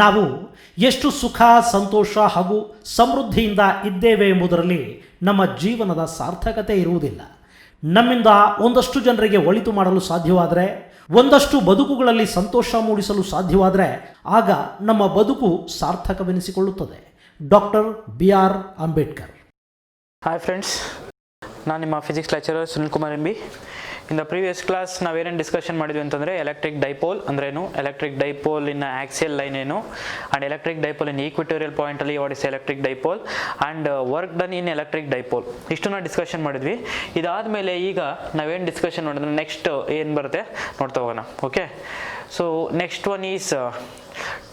ನಾವು ಎಷ್ಟು ಸುಖ ಸಂತೋಷ ಹಾಗೂ ಸಮೃದ್ಧಿಯಿಂದ ಇದ್ದೇವೆ ಎಂಬುದರಲ್ಲಿ ನಮ್ಮ ಜೀವನದ ಸಾರ್ಥಕತೆ ಇರುವುದಿಲ್ಲ. ನಮ್ಮಿಂದ ಒಂದಷ್ಟು ಜನರಿಗೆ ಒಳಿತು ಮಾಡಲು ಸಾಧ್ಯವಾದರೆ, ಒಂದಷ್ಟು ಬದುಕುಗಳಲ್ಲಿ ಸಂತೋಷ ಮೂಡಿಸಲು ಸಾಧ್ಯವಾದರೆ ಆಗ ನಮ್ಮ ಬದುಕು ಸಾರ್ಥಕವೆನಿಸಿಕೊಳ್ಳುತ್ತದೆ. Doctor BR Ambedkar. Hi friends, ನಾನು ನಿಮ್ಮ physics lecturer Sunil Kumar MB. In the previous class ನಾವೇನೇನು ಡಿಸ್ಕಷನ್ ಮಾಡಿದ್ವಿ ಅಂತಂದರೆ ಎಲೆಕ್ಟ್ರಿಕ್ ಡೈಪೋಲ್ ಅಂದ್ರೇನು, electric dipole in axial line ಏನು, and electric dipole in equatorial ಪಾಯಿಂಟಲ್ಲಿ what is electric dipole and work done in electric dipole. ಇಷ್ಟನ್ನ discussion ಮಾಡಿದ್ವಿ. ಇದಾದಮೇಲೆ ಈಗ ನಾವೇನು ಡಿಸ್ಕಷನ್ ಮಾಡಿದ್ರೆ ನೆಕ್ಸ್ಟ್ ಏನು ಬರುತ್ತೆ ನೋಡ್ತಾ ಹೋಗೋಣ. Okay, so next one is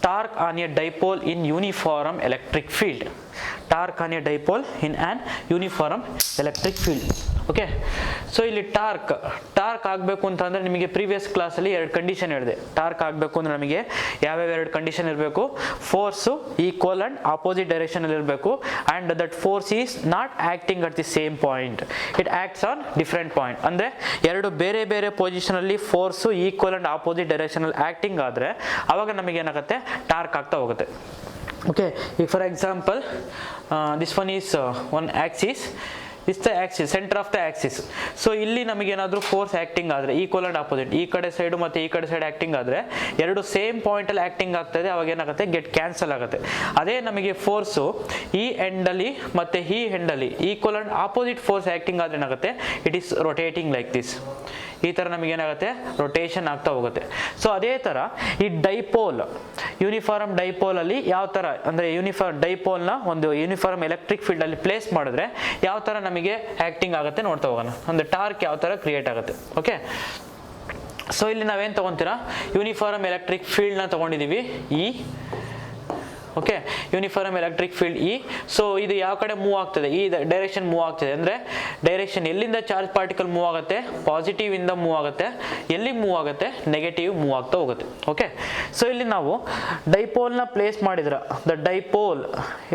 torque on A dipole in uniform electric field. Torque on A dipole in an uniform electric field. Okay, so ಇಲ್ಲಿ ಟಾರ್ಕ್ ಆಗಬೇಕು ಅಂತಂದರೆ ನಿಮಗೆ ಪ್ರೀವಿಯಸ್ ಕ್ಲಾಸಲ್ಲಿ ಎರಡು ಕಂಡೀಷನ್ ಹೇಳಿದೆ. ಟಾರ್ಕ್ ಆಗಬೇಕು ಅಂದರೆ ನಮಗೆ ಯಾವ್ಯಾವ ಎರಡು ಕಂಡೀಷನ್ ಇರಬೇಕು? ಫೋರ್ಸು ಈಕ್ವಲ್ ಆ್ಯಂಡ್ ಆಪೋಸಿಟ್ ಡೈರೆಕ್ಷನಲ್ಲಿ ಇರಬೇಕು, and that force is not acting at the same point, it acts on different point. ಅಂದರೆ ಎರಡು ಬೇರೆ ಬೇರೆ ಪೊಸಿಷನಲ್ಲಿ ಫೋರ್ಸು ಈಕ್ವಲ್ ಆ್ಯಂಡ್ ಆಪೋಸಿಟ್ ಡೈರೆಕ್ಷನಲ್ಲಿ ಆ್ಯಕ್ಟಿಂಗ್ ಆದರೆ ಆವಾಗ ನಮಗೇನಾಗುತ್ತೆ? ಟಾರ್ಕ್ ಆಗ್ತಾ ಹೋಗುತ್ತೆ. Okay, if for example this one is one axis, this the axis, center of the axis. So ಇಲ್ಲಿ ನಮಗೇನಾದರೂ ಫೋರ್ಸ್ ಆ್ಯಕ್ಟಿಂಗ್ ಆದರೆ ಈಕ್ವಲ್ ಆ್ಯಂಡ್ ಆಪೋಸಿಟ್, ಈ ಕಡೆ ಸೈಡು ಮತ್ತು ಈ ಕಡೆ ಸೈಡ್ ಆ್ಯಕ್ಟಿಂಗ್ ಆದರೆ ಎರಡು ಸೇಮ್ ಪಾಯಿಂಟಲ್ಲಿ ಆ್ಯಕ್ಟಿಂಗ್ ಆಗ್ತಾಯಿದೆ, ಅವಾಗ ಏನಾಗುತ್ತೆ? ಗೆಟ್ ಕ್ಯಾನ್ಸಲ್ ಆಗುತ್ತೆ. ಅದೇ ನಮಗೆ ಫೋರ್ಸು ಈ ಎಂಡಲ್ಲಿ ಮತ್ತು ಈ ಎಂಡಲ್ಲಿ equal and opposite force acting ಆದರೆ ಏನಾಗುತ್ತೆ? It is rotating like this. ಈ ಥರ ನಮಗೇನಾಗುತ್ತೆ? ರೊಟೇಷನ್ ಆಗ್ತಾ ಹೋಗುತ್ತೆ. ಸೊ ಅದೇ ಥರ ಈ ಡೈಪೋಲ್, ಯೂನಿಫಾರ್ಮ್ ಡೈಪೋಲಲ್ಲಿ ಯಾವ ಥರ ಅಂದರೆ ಡೈಪೋಲ್ನ ಒಂದು ಯೂನಿಫಾರ್ಮ್ ಎಲೆಕ್ಟ್ರಿಕ್ ಫೀಲ್ಡಲ್ಲಿ ಪ್ಲೇಸ್ ಮಾಡಿದ್ರೆ ಯಾವ ಥರ ನಮಗೆ ಆ್ಯಕ್ಟಿಂಗ್ ಆಗುತ್ತೆ ನೋಡ್ತಾ ಹೋಗೋಣ. ಅಂದರೆ ಟಾರ್ಕ್ ಯಾವ ಥರ ಕ್ರಿಯೇಟ್ ಆಗುತ್ತೆ. ಓಕೆ, ಸೊ ಇಲ್ಲಿ ನಾವೇನು ತೊಗೊತೀರಾ? ಯೂನಿಫಾರ್ಮ್ ಎಲೆಕ್ಟ್ರಿಕ್ ಫೀಲ್ಡ್ನ ತೊಗೊಂಡಿದ್ದೀವಿ ಈ. Okay, uniform electric field E. So ಇದು ಯಾವ ಕಡೆ ಮೂವ್ ಆಗ್ತದೆ? ಈ ಡೈರೆಕ್ಷನ್ ಮೂವ್ ಆಗ್ತದೆ. ಅಂದರೆ ಡೈರೆಕ್ಷನ್ ಎಲ್ಲಿಂದ ಚಾರ್ಜ್ ಪಾರ್ಟಿಕಲ್ ಮೂವ್ ಆಗುತ್ತೆ? ಪಾಸಿಟಿವ್ ಇಂದ ಮೂವ್ ಆಗುತ್ತೆ. ಎಲ್ಲಿ ಮೂವ್ ಆಗುತ್ತೆ? ನೆಗೆಟಿವ್ ಮೂವ್ ಆಗ್ತಾ ಹೋಗುತ್ತೆ. ಓಕೆ, ಸೊ ಇಲ್ಲಿ ನಾವು ಡೈಪೋಲ್ನ ಪ್ಲೇಸ್ ಮಾಡಿದ್ರೆ ದ ಡೈಪೋಲ್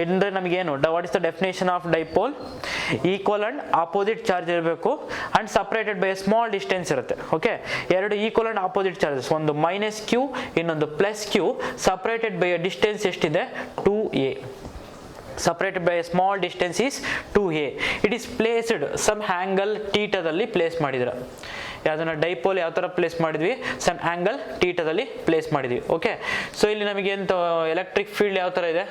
ಅಂದರೆ ನಮಗೇನು? What is the definition of dipole? Equal and opposite charge ಇರಬೇಕು and separated by a small distance ಇರುತ್ತೆ. ಓಕೆ, ಎರಡು ಈಕ್ವಲ್ ಆ್ಯಂಡ್ ಆಪೋಸಿಟ್ ಚಾರ್ಜಸ್, ಒಂದು -q ಇನ್ನೊಂದು +q, separated by a distance ಎಷ್ಟಿದೆ? 2a. separated by a small distance is 2a. it is placed some angle ಥೀಟಾದಲ್ಲಿ place ಮಾಡಿದ್ರ. ಯಾವ್ದನ್ನ dipole ಯಾವ ಥರ ಪ್ಲೇಸ್ ಮಾಡಿದ್ವಿ? ಸಮ್ ಆಂಗಲ್ ಥೀಟಾದಲ್ಲಿ ಪ್ಲೇಸ್ ಮಾಡಿದ್ವಿ. ಓಕೆ, ಸೊ ಇಲ್ಲಿ ನಮಗೆ ಎಂತ ಎಲೆಕ್ಟ್ರಿಕ್ ಫೀಲ್ಡ್ ಯಾವ ಥರ ಇದೆ?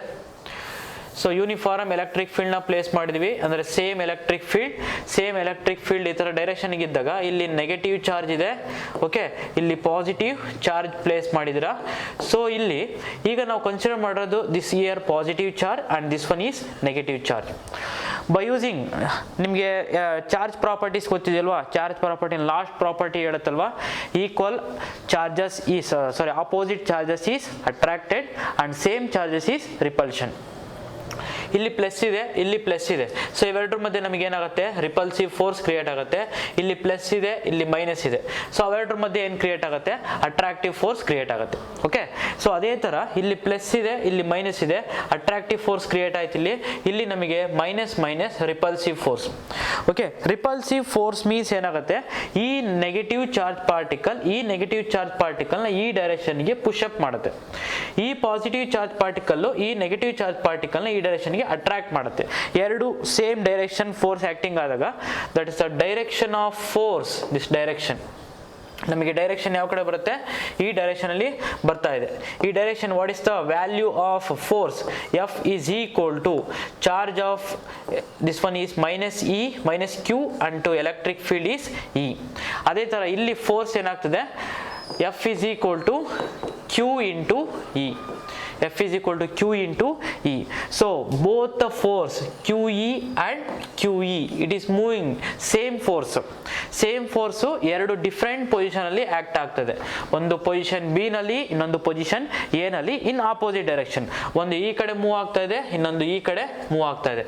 ಸೊ ಯೂನಿಫಾರ್ಮ್ ಎಲೆಕ್ಟ್ರಿಕ್ ಫೀಲ್ಡ್ನ ಪ್ಲೇಸ್ ಮಾಡಿದ್ವಿ. ಅಂದರೆ ಸೇಮ್ ಎಲೆಕ್ಟ್ರಿಕ್ ಫೀಲ್ಡ್ ಈ ಥರ ಡೈರೆಕ್ಷನ್ಗೆ ಇದ್ದಾಗ ಇಲ್ಲಿ ನೆಗೆಟಿವ್ ಚಾರ್ಜ್ ಇದೆ. ಓಕೆ, ಇಲ್ಲಿ ಪಾಸಿಟಿವ್ ಚಾರ್ಜ್ ಪ್ಲೇಸ್ ಮಾಡಿದಿರ. ಸೊ ಇಲ್ಲಿ ಈಗ ನಾವು ಕನ್ಸಿಡರ್ ಮಾಡಿರೋದು this year positive charge and this one is negative charge. By using ನಿಮಗೆ ಚಾರ್ಜ್ ಪ್ರಾಪರ್ಟೀಸ್ ಗೊತ್ತಿದೆಯಲ್ವಾ? ಚಾರ್ಜ್ ಪ್ರಾಪರ್ಟಿ ಲಾಸ್ಟ್ ಪ್ರಾಪರ್ಟಿ ಹೇಳುತ್ತಲ್ವಾ? Equal charges is opposite charges is attracted and same charges is repulsion. ಇಲ್ಲಿ plus ಇದೆ, ಇಲ್ಲಿ plus ಇದೆ. So ಇವೆರಡರ ಮಧ್ಯೆ ನಮಗೆ ಏನಾಗುತ್ತೆ? ರಿಪಲ್ಸಿವ್ ಫೋರ್ಸ್ ಕ್ರಿಯೇಟ್ ಆಗುತ್ತೆ. ಇಲ್ಲಿ ಪ್ಲಸ್ ಇದೆ, ಇಲ್ಲಿ ಮೈನಸ್ ಇದೆ. ಸೊ ಅವೆರಡರ ಮಧ್ಯೆ ಏನು ಕ್ರಿಯೇಟ್ ಆಗುತ್ತೆ? ಅಟ್ರಾಕ್ಟಿವ್ ಫೋರ್ಸ್ ಕ್ರಿಯೇಟ್ ಆಗುತ್ತೆ. ಓಕೆ, ಸೊ ಅದೇ ಥರ ಇಲ್ಲಿ ಪ್ಲಸ್ ಇದೆ, ಇಲ್ಲಿ ಮೈನಸ್ ಇದೆ, ಅಟ್ರಾಕ್ಟಿವ್ ಫೋರ್ಸ್ ಕ್ರಿಯೇಟ್ ಆಯ್ತು. ಇಲ್ಲಿ ನಮಗೆ minus repulsive force. Okay, repulsive force means ಏನಾಗುತ್ತೆ? ಈ ನೆಗೆಟಿವ್ ಚಾರ್ಜ್ ಪಾರ್ಟಿಕಲ್ನ ಈ ಡೈರೆಕ್ಷನ್ಗೆ ಪುಷ್ ಅಪ್ ಮಾಡುತ್ತೆ. ಈ ಪಾಸಿಟಿವ್ ಚಾರ್ಜ್ ಪಾರ್ಟಿಕಲ್ಲು ಈ ನೆಗೆಟಿವ್ ಚಾರ್ಜ್ ಪಾರ್ಟಿಕಲ್ನ ಈ ಡೈರೆಕ್ಷನ್ಗೆ ಅಟ್ರಾಕ್ಟ್ ಮಾಡುತ್ತೆ. ಎರಡು ಸೇಮ್ ಡೈರೆಕ್ಷನ್ ಫೋರ್ಸ್ ಆಕ್ಟಿಂಗ್ ಆದಾಗ that is the direction of force. This direction ನಮಗೆ ಡೈರೆಕ್ಷನ್ ಯಾವ ಕಡೆ ಬರುತ್ತೆ? ಈ ಡೈರೆಕ್ಷನ್ ಅಲ್ಲಿ ಬರ್ತಾ ಇದೆ. ಈ direction what is the value of force? F is equal to charge of this one is -q and to electric field is E. ಅದೇ ತರ ಇಲ್ಲಿ ಫೋರ್ಸ್ ಏನಾಗ್ತದೆ? F is equal to q into E. F is equal to q into E. So both the force QE and QE, it is moving same force. ಎರಡು different position ಅಲ್ಲಿ act ಆಗ್ತದೆ. ಒಂದು position B ನಲ್ಲಿ, ಇನ್ನೊಂದು position A ನಲ್ಲಿ ಇನ್ opposite direction. ಒಂದು ಈ ಕಡೆ ಮೂವ್ ಆಗ್ತಾ ಇದೆ, ಇನ್ನೊಂದು ಈ ಕಡೆ ಮೂವ್ ಆಗ್ತಾ ಇದೆ.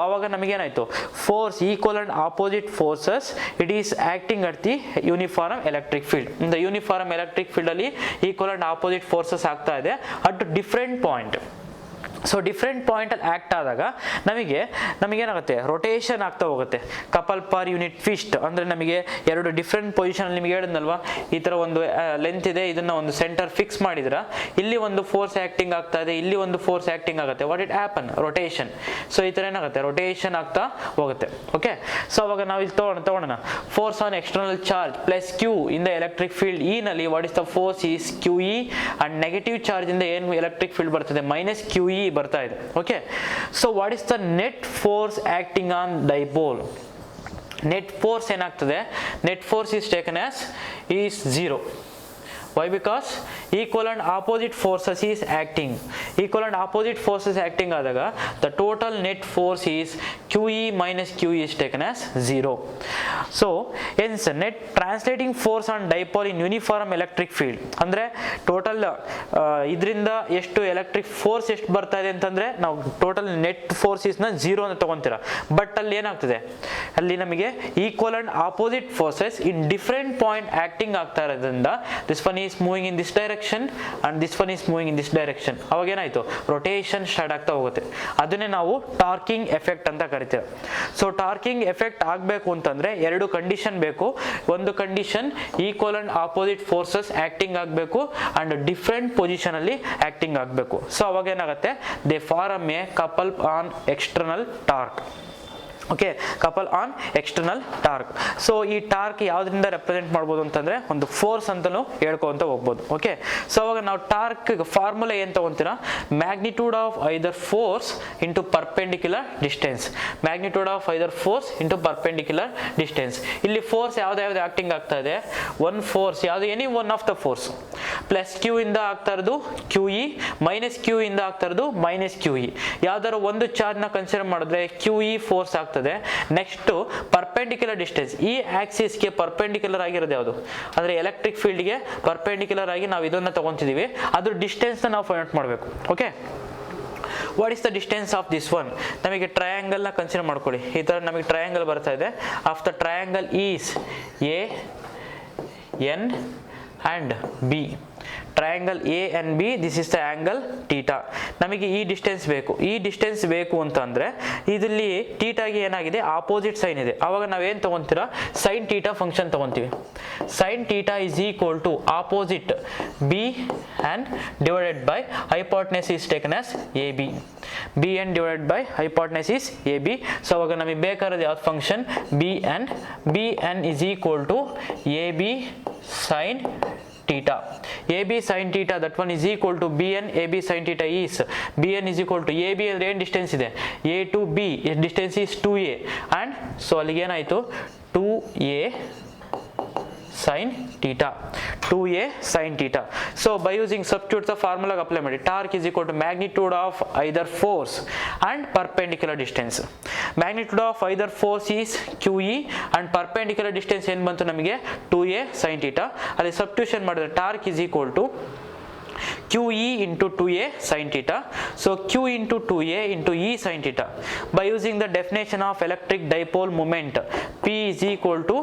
ಅವಾಗ ನಮಗೇನಾಯ್ತು? Force equal and opposite forces it is acting at the uniform electric field. ಇಂದ ಯೂನಿಫಾರ್ಮ್ ಎಲೆಕ್ಟ್ರಿಕ್ ಫೀಲ್ಡ್ ಅಲ್ಲಿ ಈಕ್ವಲ್ ಅಂಡ್ ಆಪೋಸಿಟ್ ಫೋರ್ಸಸ್ ಆಗ್ತಾ ಇದೆ at different point. So different ಪಾಯಿಂಟಲ್ಲಿ ಆ್ಯಕ್ಟ್ ಆದಾಗ ನಮಗೇನಾಗುತ್ತೆ ರೊಟೇಷನ್ ಆಗ್ತಾ ಹೋಗುತ್ತೆ. ಕಪಲ್ ಪರ್ ಯೂನಿಟ್ ಟ್ವಿಸ್ಟ್ ಅಂದರೆ ನಮಗೆ ಎರಡು ಡಿಫ್ರೆಂಟ್ ಪೊಸಿಷನಲ್ಲಿ ನಿಮಗೆ ಹೇಳಿದ್ನಲ್ವಾ, ಈ ಥರ ಒಂದು ಲೆಂತ್ ಇದೆ, ಇದನ್ನು ಒಂದು ಸೆಂಟರ್ ಫಿಕ್ಸ್ ಮಾಡಿದ್ರೆ ಇಲ್ಲಿ ಒಂದು ಫೋರ್ಸ್ ಆ್ಯಕ್ಟಿಂಗ್ ಆಗ್ತಾ ಇದೆ, ಇಲ್ಲಿ ಒಂದು ಫೋರ್ಸ್ ಆ್ಯಕ್ಟಿಂಗ್ ಆಗುತ್ತೆ. What it happen? Rotation. So ಈ ಥರ ಏನಾಗುತ್ತೆ ರೊಟೇಷನ್ ಆಗ್ತಾ ಹೋಗುತ್ತೆ. ಓಕೆ, ಸೊ ಅವಾಗ ನಾವು ಇಲ್ಲಿ ತಗೊಳ್ಳೋಣ force on external charge plus Q in the electric field E ನಲ್ಲಿ what is the force is Q E and negative charge ಇಂದ ಏನು ಎಲೆಕ್ಟ್ರಿಕ್ ಫೀಲ್ಡ್ ಬರ್ತದೆ ಮೈನಸ್ ಕ್ಯೂ ಇ ಬರ್ತಾ ಇದೆ. Okay, so what is the net force acting on dipole? Net force ಏನಾಗ್ತದೆ? Net force is taken as is 0. Why? Because equal and opposite forces is acting. Equal and opposite forces acting ಆದಾಗ the total net force is QE minus QE is taken as 0. So hence net translating force on dipole in uniform electric field ಅಂದರೆ total ಇದರಿಂದ ಎಷ್ಟು electric force ಎಷ್ಟು ಬರ್ತಾ ಇದೆ ಅಂತಂದರೆ ನಾವು total net ಫೋರ್ಸಸ್ನ 0 ಅಂತ ತಗೊಂತೀರ. ಬಟ್ ಅಲ್ಲಿ ಏನಾಗ್ತದೆ, ಅಲ್ಲಿ ನಮಗೆ equal and opposite forces in different point acting ಆಗ್ತಾ ಇರೋದ್ರಿಂದ this one is moving in this direction and this one is moving in this direction. ಅವಾಗ ಏನಾಯ್ತು ರೊಟೇಷನ್ ಸ್ಟಾರ್ಟ್ ಆಗ್ತಾ ಹೋಗುತ್ತೆ. ಅದನ್ನೇ ನಾವು ಟಾರ್ಕಿಂಗ್ ಎಫೆಕ್ಟ್ ಅಂತ ಕರಿತೀವಿ. ಸೊ ಟಾರ್ಕಿಂಗ್ ಎಫೆಕ್ಟ್ ಆಗಬೇಕು ಅಂತಂದ್ರೆ ಎರಡು ಕಂಡೀಷನ್ ಬೇಕು. ಒಂದು condition equal and opposite forces acting ಆಗಬೇಕು ಅಂಡ್ ಡಿಫ್ರೆಂಟ್ ಪೊಸಿಷನ್ ಅಲ್ಲಿ ಆಕ್ಟಿಂಗ್ ಆಗಬೇಕು. ಸೊ ಅವಾಗ ಏನಾಗುತ್ತೆ they form a couple on external torque. Okay, couple on external torque. So ಈ ಟಾರ್ಕ್ ಯಾವುದರಿಂದ ರೆಪ್ರೆಸೆಂಟ್ ಮಾಡ್ಬೋದು ಅಂತಂದ್ರೆ ಒಂದು ಫೋರ್ಸ್ ಅಂತಲೂ ಹೇಳ್ಕೊಂತ ಹೋಗ್ಬೋದು. ಓಕೆ, ಸೊ ಅವಾಗ ನಾವು ಟಾರ್ಕ್ ಫಾರ್ಮುಲಾ ಏನು ತಗೊಂತೀರಾ? Magnitude of either force into perpendicular distance. Magnitude of either force into perpendicular distance. ಇಲ್ಲಿ ಫೋರ್ಸ್ ಯಾವ್ದು ಆಕ್ಟಿಂಗ್ ಆಗ್ತಾ ಇದೆ? ಒನ್ ಫೋರ್ಸ್ ಯಾವುದು? Any one of the force. Plus Q ಇಂದ ಆಗ್ತಾ ಇರೋದು ಕ್ಯೂ ಇ, ಮೈನಸ್ ಕ್ಯೂ ಇಂದ ಆಗ್ತಾ ಇರೋದು ಮೈನಸ್ ಕ್ಯೂ ಇ. ಯಾವ್ದಾದ್ರು ಒಂದು ಚಾರ್ಜ್ ನ ಕನ್ಸಿಡರ್ ಮಾಡಿದ್ರೆ ಕ್ಯೂ ಇ ಫೋರ್ಸ್ ಆಗ್ತದೆ. Next perpendicular distance. ಈ ಆಕ್ಸಿಸ್ ಗೆ ಪರ್ಪೆಂಡಿಕ್ಯುಲರ್ ಆಗಿರೋದು ಯಾವುದು ಅಂದ್ರೆ ಎಲೆಕ್ಟ್ರಿಕ್ ಫೀಲ್ಡ್ ಗೆ ಪರ್ಪೆಂಡಿಕ್ಯುಲರ್ ಆಗಿ ನಾವು ಇದನ್ನ ತಗೊಂತಿದೀವಿ, ಅದ್ರ ಡಿಸ್ಟೆನ್ಸ್ ನ ನಾವು ಫೈಂಡ್ ಔಟ್ ಮಾಡಬೇಕು. Okay, what is the distance of this one? ನಮಗೆ ಟ್ರಯಾಂಗಲ್ ನ ಕನ್ಸಿಡರ್ ಮಾಡ್ಕೊಳ್ಳಿ. ಈ ತರ ನಮಗೆ ಟ್ರಯಾಂಗಲ್ ಬರ್ತಾ ಇದೆ. Of the triangle is A N and B. Triangle A and B, this is the angle theta. ನಮಗೆ ಈ ಡಿಸ್ಟೆನ್ಸ್ ಬೇಕು. ಈ ಡಿಸ್ಟೆನ್ಸ್ ಬೇಕು ಅಂತಂದ್ರೆ ಇದರಲ್ಲಿ ಥೀಟಾಗೆ ಏನಾಗಿದೆ ಆಪೋಸಿಟ್ ಸೈನ್ ಇದೆ. ಅವಾಗ ನಾವೇನು ತಗೊಂತೀರಾ? ಸೈನ್ ಥೀಟಾ ಫಂಕ್ಷನ್ ತಗೊಂತೀವಿ. Sine theta is equal to opposite B and divided by hypotenuse is taken as AB. BN divided by hypotenuse is AB. So ಅವಾಗ ನಮಗೆ ಬೇಕಾಗಿರೋದು ಯಾವ್ದು function? BN is equal to AB sin theta. AB sin theta, that one is equal to BN. AB sin theta is BN is equal to AB ಅಂದ್ರೆ ಏನು distance ಇದೆ? A to B distance is 2A and so ಅಲ್ಲಿಗೆ ಏನಾಯಿತು 2A sin theta. 2A sin theta. So by using substitute the formula apply ಮಾಡಿ. Torque is equal to magnitude of either force and perpendicular distance. Magnitude of either force is QE and perpendicular distance ಏನು ಬಂತು ನಮಗೆ 2A sin theta. ಅಲ್ಲಿ substitution ಮಾಡಿದ್ರೆ torque is equal to QE into 2A sin theta. So Q into 2A into E sin theta. By using the definition of electric dipole moment, P is equal to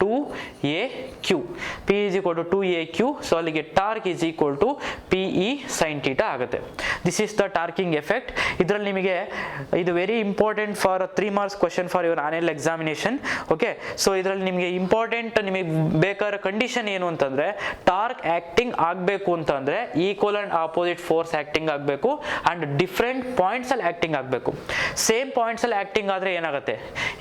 2AQ. P is equal to 2AQ. So ಅಲ್ಲಿಗೆ torque is equal to PE sin theta ಆಗುತ್ತೆ. This is the torquing effect. ಇದರಲ್ಲಿ ನಿಮಗೆ ಇದು very important for 3 marks question for your annual examination. Okay, so ಇದರಲ್ಲಿ ನಿಮಗೆ important ನಿಮಗೆ ಬೇಕಾದ condition ಏನು ಅಂತಂದ್ರೆ ಟಾರ್ಕ್ ಆಕ್ಟಿಂಗ್ ಆಗಬೇಕು ಅಂತಂದ್ರೆ equal and opposite force acting ಆಗಬೇಕು ಅಂಡ್ ಡಿಫ್ರೆಂಟ್ ಪಾಯಿಂಟ್ಸ್ ಅಲ್ಲಿ ಆಕ್ಟಿಂಗ್ ಆಗಬೇಕು. ಸೇಮ್ ಪಾಯಿಂಟ್ಸ್ ಅಲ್ಲಿ ಆಕ್ಟಿಂಗ್ ಆದ್ರೆ ಏನಾಗುತ್ತೆ?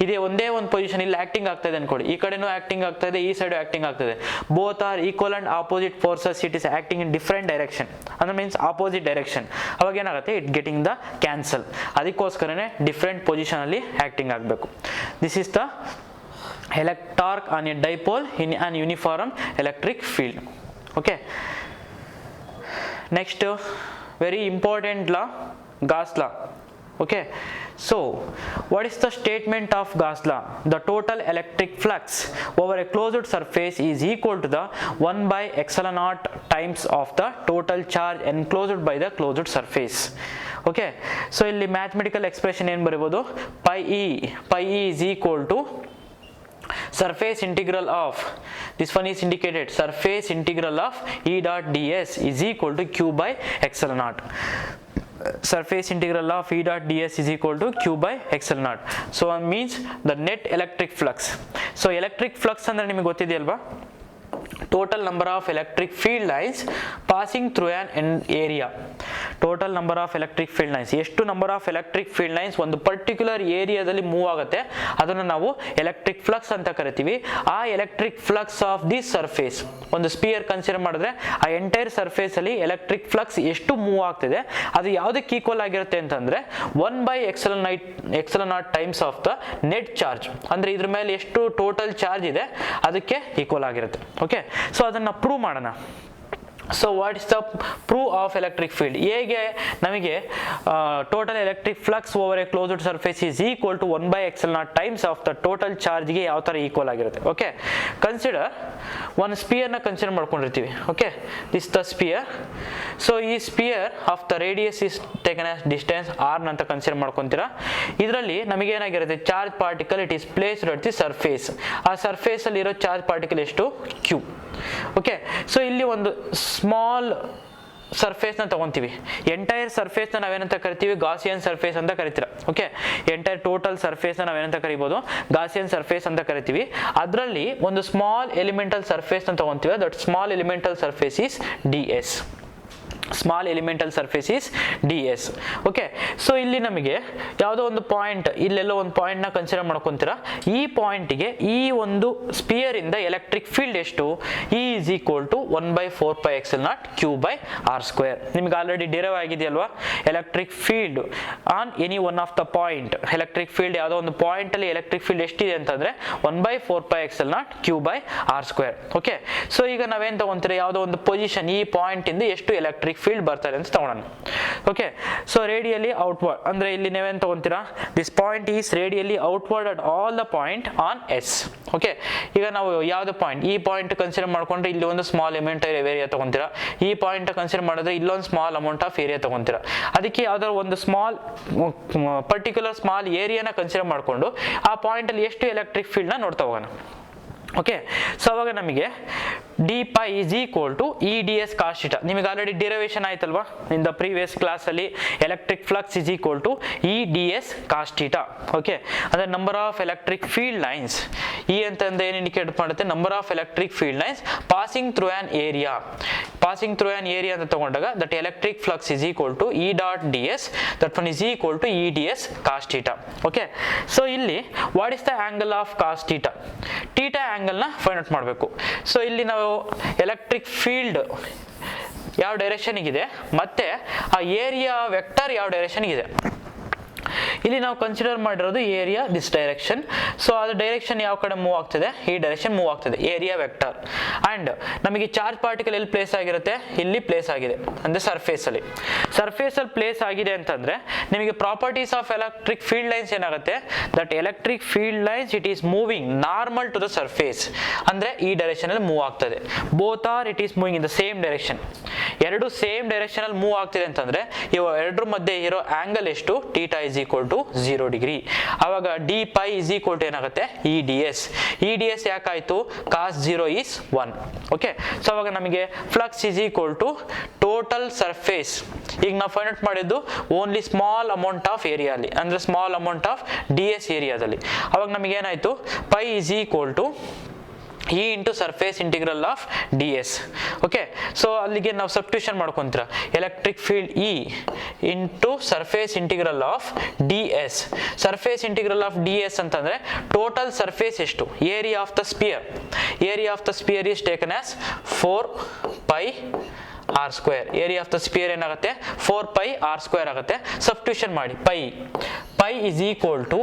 ಇದೇ ಒಂದೇ ಒಂದು ಪೊಸಿಷನ್ ಇಲ್ಲಿ ಆಕ್ಟಿಂಗ್ ಆಗ್ತಾ ಇದೆ ಅನ್ಕೊಳ್ಳಿ, ಈ ಕಡೆನೂ ಆಕ್ಟಿಂಗ್ ಆಗ್ತಾ ಇದೆ, ಈ ಸೈಡ್ ಆಕ್ಟಿಂಗ್ ಆಗ್ತದೆ. Both R equal and opposite forces, it is acting in different direction, ಅಂದ್ರೆ ಮೀನ್ಸ್ ಆಪೋಸಿಟ್ ಡೈರೆಕ್ಷನ್. ಅವಾಗ ಏನಾಗುತ್ತೆ? It getting the cancel. ಅದಕ್ಕೋಸ್ಕರನೇ ಡಿಫ್ರೆಂಟ್ ಪೊಸಿಷನ್ ಅಲ್ಲಿ ಆಕ್ಟಿಂಗ್ ಆಗಬೇಕು. This is the torque on a dipole in an uniform electric field. Okay, next very important law, Gauss law. Okay, so what is the statement of Gauss law? The total electric flux over a closed surface is equal to the 1 by epsilon naught times of the total charge enclosed by the closed surface. Okay, so ಇಲ್ಲಿ mathematical expression ಏನು ಬರೀಬಹುದು? pi e is equal to surface integral of, this one is indicated, surface integral of E dot ds is equal to q by epsilon naught. surface integral of E dot ds is equal to q by epsilon naught. So means the net electric flux. So electric flux ಅಂದ್ರೆ ನಿಮಗೆ ಗೊತ್ತಿದೆಯಲ್ವಾ, total number of electric field lines passing through an area. Total number of electric field lines, ಎಷ್ಟು number of electric field lines ಒಂದು particular ಏರಿಯಾದಲ್ಲಿ move ಆಗುತ್ತೆ ಅದನ್ನು ನಾವು electric flux ಅಂತ ಕರಿತೀವಿ. ಆ electric flux of the surface, ಒಂದು ಸ್ಪಿಯರ್ ಕನ್ಸಿಡರ್ ಮಾಡಿದ್ರೆ ಆ ಎಂಟೈರ್ ಸರ್ಫೇಸ್ ಅಲ್ಲಿ ಎಲೆಕ್ಟ್ರಿಕ್ ಫ್ಲಕ್ಸ್ ಎಷ್ಟು ಮೂವ್ ಆಗ್ತಿದೆ ಅದು ಯಾವುದಕ್ಕೆ ಈಕ್ವಲ್ ಆಗಿರುತ್ತೆ ಅಂತಂದ್ರೆ 1/epsilon naught times of the net charge. ಅಂದ್ರೆ ಇದ್ರ ಮೇಲೆ ಎಷ್ಟು ಟೋಟಲ್ ಚಾರ್ಜ್ ಇದೆ ಅದಕ್ಕೆ ಈಕ್ವಲ್ ಆಗಿರುತ್ತೆ. ಓಕೆ, ಸೊ ಅದನ್ನ ಪ್ರೂವ್ ಮಾಡೋಣ. So what is the prove of electric field? ಹೇಗೆ ನಮಗೆ total electric flux over a closed surface is equal to 1/epsilon naught times of the total ಚಾರ್ಜ್ಗೆ ಯಾವ ಥರ ಈಕ್ವಲ್ ಆಗಿರುತ್ತೆ. ಓಕೆ, ಕನ್ಸಿಡರ್ ಒಂದು ಸ್ಪಿಯರ್ನ ಕನ್ಸಿಡರ್ ಮಾಡ್ಕೊಂಡಿರ್ತೀವಿ. Okay, this the sphere. So ಈ sphere of the radius is taken as distance R ಅಂತ consider ಮಾಡ್ಕೊತೀರಾ. ಇದರಲ್ಲಿ ನಮಗೆ ಏನಾಗಿರುತ್ತೆ, charge particle it is placed at the surface. ಆ ಸರ್ಫೇಸ್ ಅಲ್ಲಿ ಇರೋ ಚಾರ್ಜ್ ಪಾರ್ಟಿಕಲ್ ಎಷ್ಟು? ಕ್ಯೂ. ಓಕೆ, ಸೊ ಇಲ್ಲಿ ಒಂದು ಸ್ಮಾಲ್ ಸರ್ಫೇಸ್ನ ತಗೊಂತೀವಿ. ಎಂಟೈರ್ ಸರ್ಫೇಸ್ನ ನಾವೇನಂತ ಕರಿತೀವಿ? ಗಾಸಿಯನ್ ಸರ್ಫೇಸ್ ಅಂತ ಕರಿತೀರ. ಓಕೆ, ಎಂಟೈರ್ ಟೋಟಲ್ ಸರ್ಫೇಸ್ನ ನಾವೇನಂತ ಕರಿಬೋದು? ಗಾಸಿಯನ್ ಸರ್ಫೇಸ್ ಅಂತ ಕರಿತೀವಿ. ಅದರಲ್ಲಿ ಒಂದು ಸ್ಮಾಲ್ ಎಲಿಮೆಂಟಲ್ ಸರ್ಫೇಸ್ನ ತಗೊಂತೀವಿ. That small elemental surface is ds. Small elemental surface is ds. Okay, so ಇಲ್ಲಿ ನಮಗೆ ಯಾವುದೋ ಒಂದು ಪಾಯಿಂಟ್, ಇಲ್ಲೆಲ್ಲೋ ಒಂದು ಪಾಯಿಂಟ್ನ ಕನ್ಸಿಡರ್ ಮಾಡ್ಕೊತೀರಾ. ಈ ಪಾಯಿಂಟಿಗೆ ಈ ಒಂದು ಸ್ಪಿಯರ್ ಇಂದ ಎಲೆಕ್ಟ್ರಿಕ್ ಫೀಲ್ಡ್ ಎಷ್ಟು? E is equal to 1/4π naught q by r². ನಿಮ್ಗೆ ಆಲ್ರೆಡಿ ಡಿರೈವ್ ಆಗಿದೆಯಲ್ವಾ, electric field on any one of the point. Electric field ಯಾವುದೋ ಒಂದು ಪಾಯಿಂಟ್ ಅಲ್ಲಿ ಎಲೆಕ್ಟ್ರಿಕ್ ಫೀಲ್ಡ್ ಎಷ್ಟಿದೆ ಅಂತಂದ್ರೆ 1/4π naught q by r². Okay, so ಈಗ ನಾವೇನ್ ತಗೊಂತೀರಾ, ಯಾವುದೋ ಒಂದು ಪೊಸಿಷನ್, ಈ ಪಾಯಿಂಟ್ ಇಂದ ಎಷ್ಟು ಎಲೆಕ್ಟ್ರಿಕ್ ಫೀಲ್ಡ್ ಬರ್ತಾರೆ ಅಂತ ತಗೊಳ್ಳೋಣ. ಓಕೆ, ಸೊ ರೇಡಿಯಲಿ ಔಟ್ವರ್ಡ್ ಅಂದ್ರೆ ಇಲ್ಲಿ ನೀವೇನ್ ತಗೊಂತೀರಾ, this point is radially outward at all the point on S. Okay, ಈಗ ನಾವು ಯಾವ್ದು ಪಾಯಿಂಟ್, ಈ ಪಾಯಿಂಟ್ ಕನ್ಸಿಡರ್ ಮಾಡ್ಕೊಂಡ್ರೆ ಇಲ್ಲಿ ಒಂದು ಸ್ಮಾಲ್ ಅಮೌಂಟ್ ಏರಿಯಾ ತಗೊಂತೀರಾ. ಈ ಪಾಯಿಂಟ್ ಕನ್ಸಿಡರ್ ಮಾಡಿದ್ರೆ ಇಲ್ಲೊಂದು ಸ್ಮಾಲ್ ಅಮೌಂಟ್ ಆಫ್ ಏರಿಯಾ ತಗೊಂತೀರಾ. ಅದಕ್ಕೆ ಯಾವ್ದಾದ್ರು ಒಂದು ಸ್ಮಾಲ್ ಪರ್ಟಿಕ್ಯುಲರ್ ಸ್ಮಾಲ್ ಏರಿಯಾನ ಕನ್ಸಿಡರ್ ಮಾಡಿಕೊಂಡು ಆ ಪಾಯಿಂಟ್ ಅಲ್ಲಿ ಎಷ್ಟು ಎಲೆಕ್ಟ್ರಿಕ್ ಫೀಲ್ಡ್ ನ ನೋಡ್ತಾ ಹೋಗೋಣ. ಓಕೆ, ಸೊ ಅವಾಗ ನಮಗೆ dπ is equal to EDS cos θ. ನಿಮಗೆ ಆಲ್ರೆಡಿ ಡಿರೈವೇಶನ್ ಆಯ್ತಲ್ವಾ ಇನ್ ದ ಪ್ರೀವಿಯಸ್ ಕ್ಲಾಸ್ ಅಲ್ಲಿ. Electric flux is equal to EDS cos θ. Okay, ಅಂದ್ರೆ number of electric field lines. E ಅಂತಂದ್ರೆ ಏನು ಇಂಡಿಕೇಟ್ ಮಾಡುತ್ತೆ? Number of electric field lines passing through on area. Passing through on area ಅಂತ ತಗೊಂಡಾಗ that electric flux is equal to E dot ds, that one is equal to EDS cos θ. Okay, so ಇಲ್ಲಿ what is the angle of cos θ? θ angle ನ find out ಮಾಡಬೇಕು. So ಇಲ್ಲಿ ನಾವು electric field ಯಾವ direction ಇದೆ ಮತ್ತೆ ಆ area vector ಯಾವ ಡೈರೆಕ್ಷನ್ ಇದೆ. ಇಲ್ಲಿ ನಾವು ಕನ್ಸಿಡರ್ ಮಾಡಿರೋದು ಏರಿಯಾ ದಿಸ್ ಡೈರೆಕ್ಷನ್. ಸೊ ಅದು ಡೈರೆಕ್ಷನ್ ಯಾವ ಕಡೆ ಮೂವ್ ಆಗ್ತಿದೆ? ಈ ಡೈರೆಕ್ಷನ್ ಮೂವ್ ಆಗ್ತಿದೆ, ಏರಿಯಾ ವೆಕ್ಟರ್. ಅಂಡ್ ನಮಗೆ ಚಾರ್ಜ್ ಪಾರ್ಟಿಕಲ್ ಎಲ್ಲಿ ಪ್ಲೇಸ್ ಆಗಿರುತ್ತೆ? ಇಲ್ಲಿ ಪ್ಲೇಸ್ ಆಗಿದೆ, ಅಂದ್ರೆ ಸರ್ಫೇಸ್ ಅಲ್ಲಿ. ಸರ್ಫೇಸ್ ಅಲ್ಲಿ ಪ್ಲೇಸ್ ಆಗಿದೆ ಅಂತಂದ್ರೆ ನಿಮಗೆ properties of electric field lines ಏನಾಗುತ್ತೆ? That electric field lines it is moving normal to the surface. ಅಂದ್ರೆ ಈ ಡೈರೆಕ್ಷನ್ ಅಲ್ಲಿ ಮೂವ್ ಆಗ್ತದೆ. Both are it is moving in the same direction. ಎರಡು ಸೇಮ್ ಡೈರೆಕ್ಷನ್ ಅಲ್ಲಿ ಮೂವ್ ಆಗ್ತಿದೆ ಅಂತಂದ್ರೆ ಇವು ಎರಡರ ಮಧ್ಯೆ ಇರೋ ಆಂಗಲ್ ಎಷ್ಟು? θ is equal to 0 ಡಿಗ್ರಿ. ಅವಾಗ dπ is equal to ಏನಾಗುತ್ತೆ? EDS. EDS ಯಾಕಾಯ್ತು? cos 0 is 1. Okay, so ಅವಾಗ ನಮಗೆ flux is equal to total surface. ಈಗ ನಾವು ಫೈಂಡ್ ಔಟ್ ಮಾಡಿದ್ದು only small amount of area ಅಲ್ಲಿ, ಅಂದ್ರೆ ಸ್ಮಾಲ್ ಅಮೌಂಟ್ ಆಫ್ ds ಏರಿಯಾದಲ್ಲಿ. ಅವಾಗ ನಮಗೆ ಏನಾಯ್ತು? π is equal to E into surface integral of ds. Okay, so ಅಲ್ಲಿಗೆ ನಾವು ಸಬ್ಸ್ಟಿಟ್ಯೂಷನ್ ಮಾಡ್ಕೊಂತೀರ. Electric field E into surface integral of ds. Surface integral of ds ಅಂತಂದ್ರೆ ಟೋಟಲ್ ಸರ್ಫೇಸ್ ಎಷ್ಟು? Area of the sphere. Area of the sphere is taken as 4π r². Area of the sphere ಏನಾಗುತ್ತೆ? 4π r² ಆಗುತ್ತೆ. Substitution ಮಾಡಿ π is equal to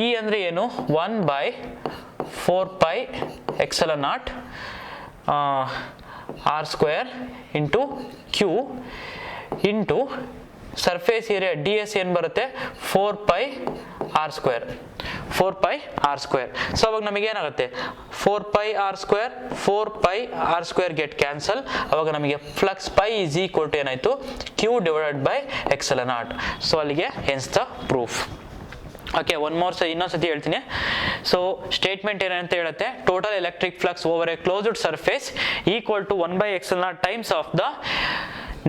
E ಅಂದ್ರೆ ಏನು? 1/4π naught r² into q into surface area ds ಏನು ಬರುತ್ತೆ? 4π r². 4π r². So ಅವಾಗ ನಮಗೆ ಏನಾಗುತ್ತೆ? 4π r² 4π r² ಗೆಟ್ ಕ್ಯಾನ್ಸಲ್. ಅವಾಗ ನಮಗೆ ಫ್ಲಕ್ಸ್ π is equal to ಏನಾಯ್ತು? q divided by epsilon naught. So ಅಲ್ಲಿಗೆ hence the proof. Okay, one more ಇನ್ನೊಂದ್ಸತಿ ಹೇಳ್ತೀನಿ. ಸೊ ಸ್ಟೇಟ್ಮೆಂಟ್ ಏನಂತ ಹೇಳುತ್ತೆ? Total electric flux over a closed surface equal to 1/epsilon naught times of the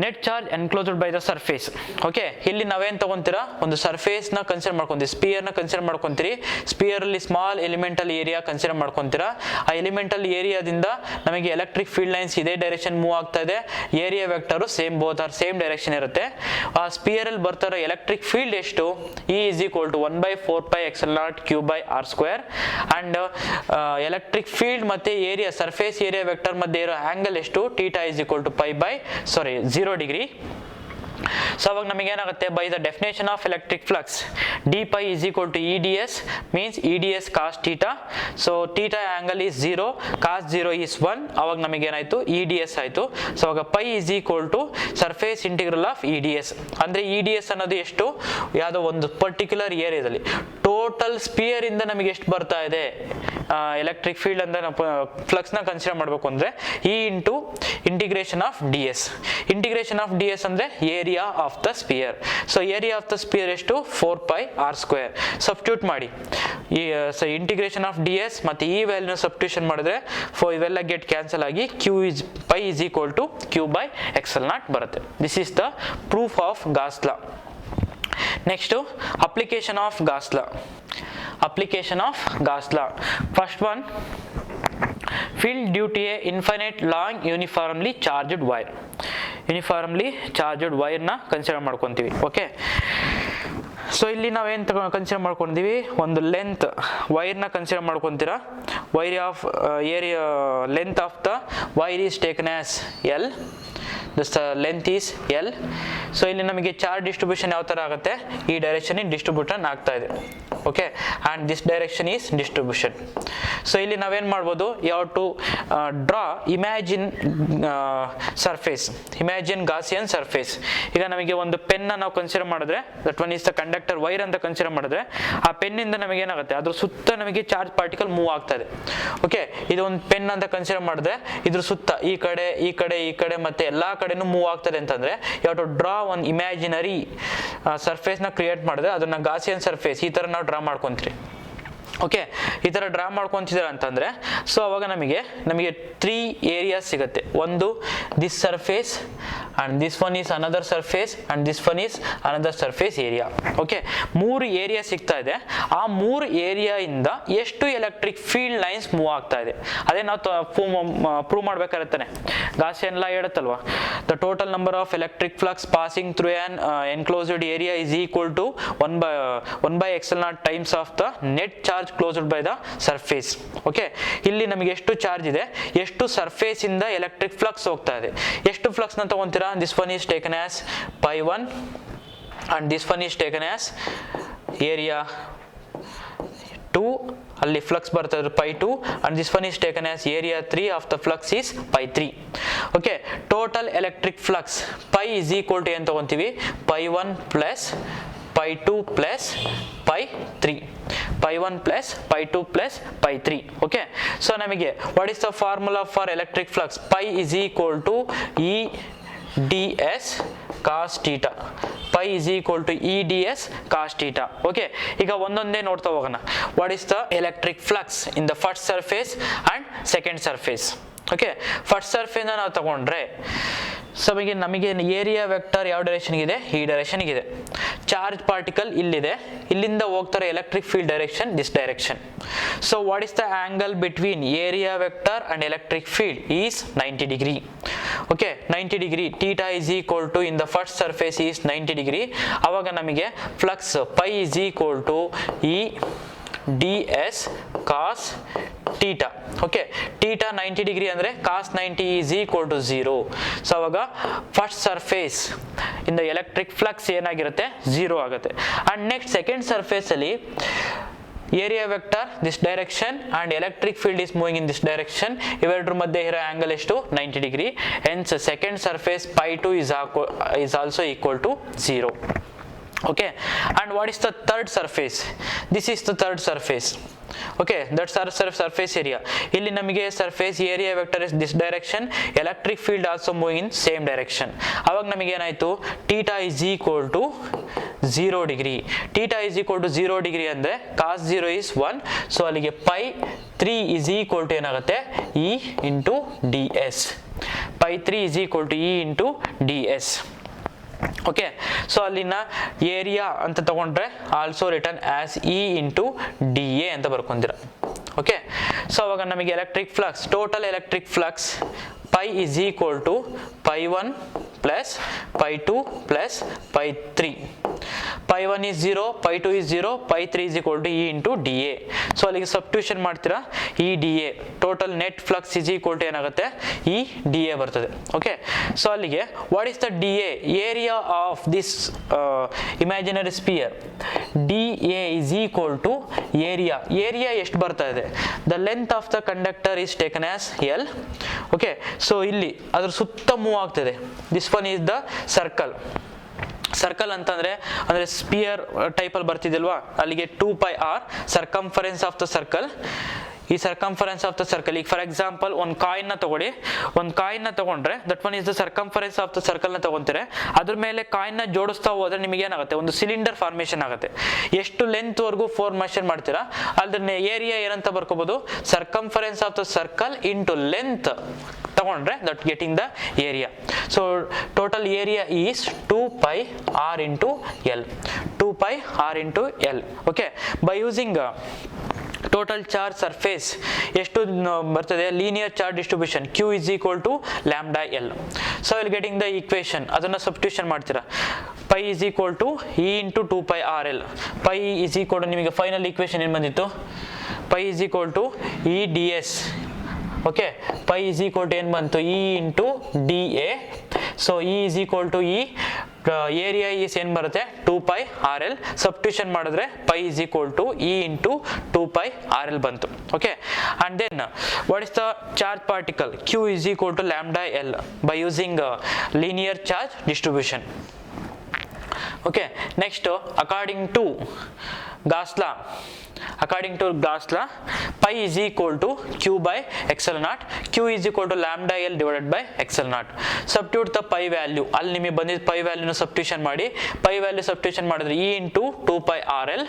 net charge enclosed by the surface. Okay, ಇಲ್ಲಿ ನಾವೇನು ತಗೊಂತೀರಾ, ಒಂದು ಸರ್ಫೇಸ್ನ ಕನ್ಸಿಡರ್ ಮಾಡ್ಕೊಂತೀವಿ, ಸ್ಪಿಯರ್ನ ಕನ್ಸಿಡರ್ ಮಾಡ್ಕೊಂತೀರಿ. ಸ್ಪಿಯರಲ್ಲಿ ಸ್ಮಾಲ್ ಎಲಿಮೆಂಟಲ್ ಏರಿಯಾ ಕನ್ಸಿಡರ್ ಮಾಡ್ಕೊಂತೀರಾ. ಆ ಎಲಿಮೆಂಟಲ್ ಏರಿಯಾದಿಂದ ನಮಗೆ ಎಲೆಕ್ಟ್ರಿಕ್ ಫೀಲ್ಡ್ ಲೈನ್ಸ್ ಇದೇ ಡೈರೆಕ್ಷನ್ ಮೂವ್ ಆಗ್ತಾ ಇದೆ. Area vector both are same direction ಇರುತ್ತೆ. ಆ ಸ್ಪಿಯರಲ್ಲಿ ಬರ್ತಾರೋ ಎಲೆಕ್ಟ್ರಿಕ್ ಫೀಲ್ಡ್ ಎಷ್ಟು, E is equal to 1/4πε0 Q/r². And electric field ಮತ್ತೆ ಏರಿಯಾ ಸರ್ಫೇಸ್ ಏರಿಯಾ ವೆಕ್ಟರ್ ಮಧ್ಯೆ ಇರೋ ಆಂಗಲ್ ಎಷ್ಟು, θ is equal to 0 degree. So ಅವಾಗ ನಮಗೆ ಏನಾಗುತ್ತೆ, by the definition of electric flux dϕ is equal to EDS means EDS cos θ. So θ angle is 0, cos 0 is 1. ಅವಾಗ ನಮಗೆ ಏನಾಯ್ತು, EDS ಆಯ್ತು. ಸೊ ಅವಾಗ pi is equal to surface integral of EDS. ಅಂದ್ರೆ EDS ಅನ್ನೋದು ಎಷ್ಟು, ಯಾವುದೋ ಒಂದು ಪರ್ಟಿಕ್ಯುಲರ್ ಏರಿಯಾದಲ್ಲಿ ಟೋಟಲ್ ಸ್ಪಿಯರ್ ಇಂದ ನಮಗೆ ಎಷ್ಟು ಬರ್ತಾ ಇದೆ ಎಲೆಕ್ಟ್ರಿಕ್ ಫೀಲ್ಡ್ ಅಂತ ಫ್ಲಕ್ಸ್ ನ ಕನ್ಸಿಡರ್ ಮಾಡಬೇಕು ಅಂದ್ರೆ E into integration of DS. Integration of DS ಅಂದ್ರೆ area of the sphere. So area of the spear ಎಷ್ಟು, 4πr². ಸಬ್ಸ್ಟಿಟ್ಯೂಟ್ ಮಾಡಿ, ಈ ಇಂಟಿಗ್ರೇಷನ್ ಆಫ್ DS ಮತ್ತೆ ಈ ವ್ಯಾಲ್ಯೂನ ಸಬ್ಸ್ಟಿಟ್ಯೂಷನ್ ಮಾಡಿದ್ರೆ ಇವೆಲ್ಲ ಗೆಟ್ ಕ್ಯಾನ್ಸಲ್ ಆಗಿ pi is equal to Q/ε0 ಬರುತ್ತೆ. This is the proof of Gauss law. Next application of Gauss law. Application of Gauss law. First one, field due to a infinite long uniformly charged wire. Uniformly charged wire ನ consider ಮಾಡ್ಕೊಂತೀವಿ. Okay, so ಇಲ್ಲಿ ನಾವೇನು consider ಮಾಡ್ಕೊಂಡಿವಿ, ಒಂದು length ವೈರ್ನ consider ಮಾಡ್ಕೊತೀರಾ. Wire of area length of the wire is taken as L. This length is L. So ಇಲ್ಲಿ ನಮಗೆ ಚಾರ್ಜ್ ಡಿಸ್ಟ್ರಿಬ್ಯೂಷನ್ ಯಾವ ಥರ ಆಗುತ್ತೆ, ಈ ಡೈರೆಕ್ಷನ್ ಡಿಸ್ಟ್ರಿಬ್ಯೂಷನ್ ಆಗ್ತಾ ಇದೆ. Okay, and this direction is distribution. So ಇಲ್ಲಿ ನಾವೇನು ಮಾಡ್ಬೋದು, ಯಾವ to draw imagine surface, imagine Gaussian surface. ಈಗ ನಮಗೆ ಒಂದು ಪೆನ್ನ ನಾವು ಕನ್ಸಿಡರ್ ಮಾಡಿದ್ರೆ, that one is the conductor wire ಅಂತ ಕನ್ಸಿಡರ್ ಮಾಡಿದ್ರೆ, ಆ ಪೆನ್ನಿಂದ ನಮಗೆ ಏನಾಗುತ್ತೆ, ಅದ್ರ ಸುತ್ತ ನಮಗೆ ಚಾರ್ಜ್ ಪಾರ್ಟಿಕಲ್ ಮೂವ್ ಆಗ್ತಾ ಇದೆ. ಓಕೆ, ಇದು ಒಂದು ಪೆನ್ ಅಂತ ಕನ್ಸಿಡರ್ ಮಾಡಿದ್ರೆ ಇದ್ರ ಸುತ್ತ ಈ ಕಡೆ ಈ ಕಡೆ ಈ ಕಡೆ ಮತ್ತೆ ಎಲ್ಲಾ ಕಡೆನೂ ಮೂವ್ ಆಗ್ತದೆ ಅಂತಂದ್ರೆ, ಯಾವ ಟು ಡ್ರಾ ಒಂದು ಇಮ್ಯಾಜಿನರಿ ಸರ್ಫೇಸ್ ನ ಕ್ರಿಯೇಟ್ ಮಾಡಿದ್ರೆ ಅದನ್ನ ಗಾಸಿಯನ್ ಸರ್ಫೇಸ್ ಈ ತರ ನಾವು ಡ್ರಾ ಮಾಡ್ಕೊಂತೀರಿ. ಓಕೆ, ಈ ಥರ ಡ್ರಾ ಮಾಡ್ಕೊತಿದ್ದಾರೆ ಅಂತಂದರೆ, ಸೊ ಅವಾಗ ನಮಗೆ 3 ಏರಿಯಾಸ್ ಸಿಗುತ್ತೆ. ಒಂದು this surface and this one is another surface and this one is another surface area. Okay, 3 area ಸಿಗ್ತಾ ಇದೆ. ಆ 3 ಏರಿಯಾಯಿಂದ ಎಷ್ಟು ಎಲೆಕ್ಟ್ರಿಕ್ ಫೀಲ್ಡ್ ಲೈನ್ಸ್ ಮೂವ್ ಆಗ್ತಾ ಇದೆ, ಅದೇ ನಾವು ಪ್ರೂವ್ ಮಾಡ್ಬೇಕಾಗತ್ತಾನೆ. ಗಾಸಿಯನ್ ಲಾ ಹೇಳುತ್ತಲ್ವಾ, the total number of electric flux passing through on enclosed area is equal to 1/ε0 times of the net charge closed by the surface. Okay, ಇಲ್ಲಿ ನಮಗೆ ಎಷ್ಟು charge ಇದೆ, ಎಷ್ಟು ಸರ್ಫೇಸ್ ಇಂದ ಎಲೆಕ್ಟ್ರಿಕ್ ಫ್ಲಕ್ಸ್ ಹೋಗ್ತಾ ಇದೆ, ಎಷ್ಟು ಫ್ಲಕ್ಸ್ ನ ತಗೊಂತೀರಾ. This one is taken as pi1 and this one is taken as area 2, ಅಲ್ಲಿ ಫ್ಲಕ್ಸ್ ಬರ್ತಾ ಇದ್ರು pi2 and this one is taken as area 3 of the flux is pi3. Okay, total electric flux pi is equal to ಏನು ತಗೊಂತೀವಿ, pi1 plus pi2 plus pi3, pi1 plus pi2 plus pi3. Okay, so ನಮಗೆ what is the formula for electric flux, pi is equal to EDS cos θ. pi is equal to EDS cos θ. Okay, ಈಗ ಒಂದೊಂದೇ ನೋಡ್ತಾ ಹೋಗೋಣ. What is the electric flux in the first surface and second surface. Okay, first surface ನಾವು ತಗೊಂಡ್ರೆ, so ನಮಗೆ area vector ಯಾವ direction ಇದೆ, ಈ ಡೈರೆಕ್ಷನ್ ಇದೆ. ಚಾರ್ಜ್ ಪಾರ್ಟಿಕಲ್ ಇಲ್ಲಿದೆ, ಇಲ್ಲಿಂದ ಹೋಗ್ತಾರೆ electric field direction this direction. So what is the angle between area vector and electric field is 90 degree. Okay, 90 degree. θ is equal to in the first surface is 90 degree. ಅವಾಗ ನಮಗೆ flux pi is equal to EDS cos θ. Okay, θ 90 degree ಅಂದ್ರೆ cos 90 is equal to 0. So ಅವಾಗ first surface ಇಂದ electric flux ಏನಾಗಿರುತ್ತೆ, 0 ಆಗುತ್ತೆ. And next second surface ಅಲ್ಲಿ area vector this direction and electric field is moving in this direction. ಇವೆರಡರ ಮಧ್ಯೆ ಇರೋ angle ಎಷ್ಟು, 90 degree. Hence second surface pi2 is also equal to 0. Okay, and what is the third surface? This is the third surface. Okay, that's our surface area. Illi namige surface area vector is this direction, electric field also moving in same direction. Avag namige enaitu theta is equal to 0 degree. Theta is equal to 0 degree andre cos 0 is 1. So alige pi 3 is equal to enagutte E into ds. pi3 is equal to E into ds. Okay, so ಅಲ್ಲಿನ area ಅಂತ ತಗೊಂಡ್ರೆ also return as E into d A ಅಂತ ಬರ್ಕೊಂತೀರ. Okay, so ಅವಾಗ ನಮಗೆ electric flux, total electric flux pi is equal to pi1 plus pi2 plus pi3. pi1 is 0, pi2 is 0, pi3 is equal to E into dA. So ಅಲ್ಲಿಗೆ substitution ಮಾಡ್ತೀರಾ, ಈ dA total net flux is equal to ಏನಾಗುತ್ತೆ, ಈ dA ಬರ್ತದೆ. Okay, so ಅಲ್ಲಿಗೆ what is the dA, area of this imaginary sphere. dA is equal to ಏರಿಯಾ. Area ಎಷ್ಟು ಬರ್ತಾ ಇದೆ, the length of the conductor is taken as L. Okay, so ಇಲ್ಲಿ ಅದ್ರ ಸುತ್ತ ಮೂವ್ ಆಗ್ತದೆ. This one is the circle. Circle ಅಂತಂದ್ರೆ ಅಂದ್ರೆ ಸ್ಪಿಯರ್ ಟೈಪಲ್ಲಿ ಬರ್ತಿದಲ್ವಾ, ಅಲ್ಲಿಗೆ 2πr circumference of the circle. ಈ ಸರ್ಕಂಫರೆನ್ಸ್ ಆಫ್ ದ ಸರ್ಕಲ್, ಈಗ ಫಾರ್ ಎಕ್ಸಾಂಪಲ್ ಒಂದು ಕಾಯಿನ್ನ ತಗೊಳ್ಳಿ, ಒಂದು ಕಾಯಿನ್ನ ತಗೊಂಡ್ರೆ that one is the circumference of the ಸರ್ಕಲ್ನ ತಗೊಂತೀರ. ಅದ್ರ ಮೇಲೆ ಕಾಯಿನ್ನ ಜೋಡಿಸ್ತಾ ಹೋದ್ರೆ ನಿಮಗೆ ಏನಾಗುತ್ತೆ, ಒಂದು ಸಿಲಿಂಡರ್ ಫಾರ್ಮೇಷನ್ ಆಗುತ್ತೆ. ಎಷ್ಟು ಲೆಂತ್ ವರೆಗೂ ಫಾರ್ಮೇಷನ್ ಮಾಡ್ತೀರಾ ಅದ್ರ ಏರಿಯಾ ಏನಂತ ಬರ್ಕೋಬಹುದು, circumference of the circle into length ತಗೊಂಡ್ರೆ that getting the area. So total area is 2πr into L, 2πr into L. Okay, by using total charge surface ಎಷ್ಟು ಬರ್ತದೆ, linear charge distribution q is equal to lambda L. So will getting the equation, ಅದನ್ನ substitution ಮಾಡ್ತೀರಾ. pi is equal to E into 2πrl. pi is equal to ನಿಮಗೆ final equation ಏನು ಬಂದಿತ್ತು, pi is equal to E ds. Okay, pi is equal to ಏನು ಬಂತು, E into dA. So E is equal to E, area is ಏನು ಬರುತ್ತೆ 2πrl. Substitution ಮಾಡಿದ್ರೆ pi is equal to E into 2πrl ಬಂತು. Okay, and then what is the charge particle, q is equal to lambda L by using linear charge distribution. Okay, next according to Gauss law, pi is equal to q by xl naught. q is equal to lambda L divided by xl naught. Substitute the pi value, ಅಲ್ಲಿ ನಿಮಗೆ ಬಂದಿದ್ದ pi ವ್ಯಾಲ್ಯೂನ substitution ಮಾಡಿ. pi value substitution ಮಾಡಿದ್ರೆ E into 2πrl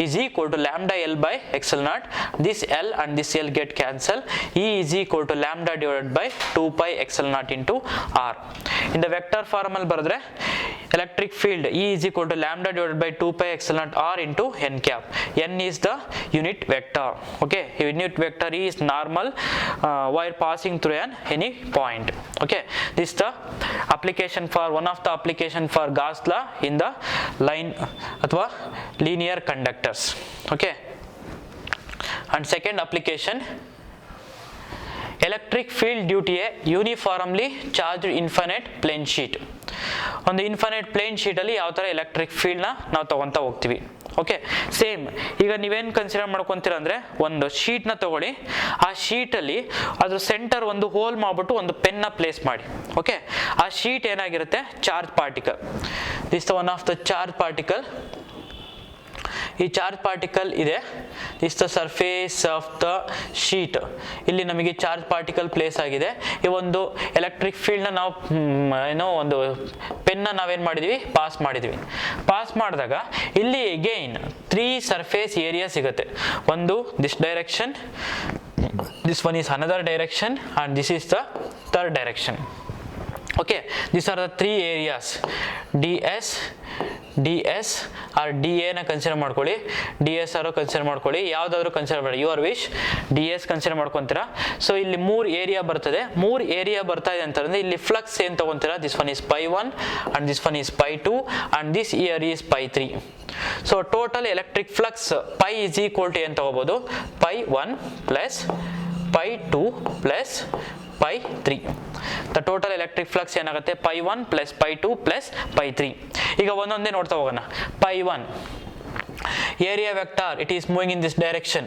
is equal to lambda L by xl naught. This L and this L get cancel. E is equal to lambda divided by 2pi xl naught into r. In the vector form ಅಲ್ಲಿ ಬರೆದ್ರೆ electric field E is equal to lambda divided by 2pi xl naught r into n cap. N is the unit vector. Okay, unit vector is normal while passing through any point. Okay, this is the application for one of the application for Gauss law in the line athwa linear conductors. Okay, and second application, electric field due to a uniformly charged infinite plane sheet. ಒಂದು infinite plane ಶೀಟಲ್ಲಿ ಯಾವ ಥರ electric ಫೀಲ್ಡ್ನ ನಾವು ತಗೊತಾ ಹೋಗ್ತೀವಿ. Okay, same ಈಗ ನೀವೇನು consider ಮಾಡ್ಕೊತೀರ ಅಂದರೆ, ಒಂದು ಶೀಟ್ನ ತಗೊಳ್ಳಿ, ಆ ಶೀಟಲ್ಲಿ ಅದ್ರ ಸೆಂಟರ್ ಒಂದು ಹೋಲ್ ಮಾಡಿಬಿಟ್ಟು ಒಂದು ಪೆನ್ನ ಪ್ಲೇಸ್ ಮಾಡಿ. ಓಕೆ, ಆ ಶೀಟ್ ಏನಾಗಿರುತ್ತೆ, charge particle. This the one of the charge particle. ಈ ಚಾರ್ಜ್ ಪಾರ್ಟಿಕಲ್ ಇದೆ, this the surface of the sheet. ಇಲ್ಲಿ ನಮಗೆ ಚಾರ್ಜ್ ಪಾರ್ಟಿಕಲ್ ಪ್ಲೇಸ್ ಆಗಿದೆ. ಈ ಒಂದು ಎಲೆಕ್ಟ್ರಿಕ್ ಫೀಲ್ಡ್ನ ನಾವು ಏನೋ ಒಂದು ಪೆನ್ನ ನಾವೇನು ಮಾಡಿದ್ವಿ, ಪಾಸ್ ಮಾಡಿದ್ವಿ. ಪಾಸ್ ಮಾಡಿದಾಗ ಇಲ್ಲಿ ಅಗೈನ್ 3 ಸರ್ಫೇಸ್ ಏರಿಯಾ ಸಿಗುತ್ತೆ. ಒಂದು this direction, this one is another direction and this is the third direction. Okay, this are the 3 areas. ds or dA ನ ಕನ್ಸಿಡರ್ ಮಾಡ್ಕೊಳ್ಳಿ, ds ಆರು ಕನ್ಸಿಡರ್ ಮಾಡ್ಕೊಳ್ಳಿ, ಯಾವುದಾದ್ರೂ ಕನ್ಸಿಡರ್ ಮಾಡಿ, ಯುವರ್ ವಿಶ್. ds ಕನ್ಸಿಡರ್ ಮಾಡ್ಕೊತೀರಾ. So ಇಲ್ಲಿ 3 ಏರಿಯಾ ಬರ್ತದೆ. 3 area ಬರ್ತಾ ಇದೆ ಅಂತಂದ್ರೆ ಇಲ್ಲಿ ಫ್ಲಕ್ಸ್ ಏನು ತಗೊಂತೀರಾ, this one is pi1 and this one is pi2 and this here is pi3. So total electric flux pi is equal to ಏನು ತಗೋಬಹುದು, pi1 plus pi2 plus pi3. The total electric flux ಏನಾಗುತ್ತೆ, pi1 plus pi2 plus pi3. ಈಗ ಒಂದೊಂದೇ ನೋಡ್ತಾ ಹೋಗೋಣ. pi1 area vector, it is moving in this direction.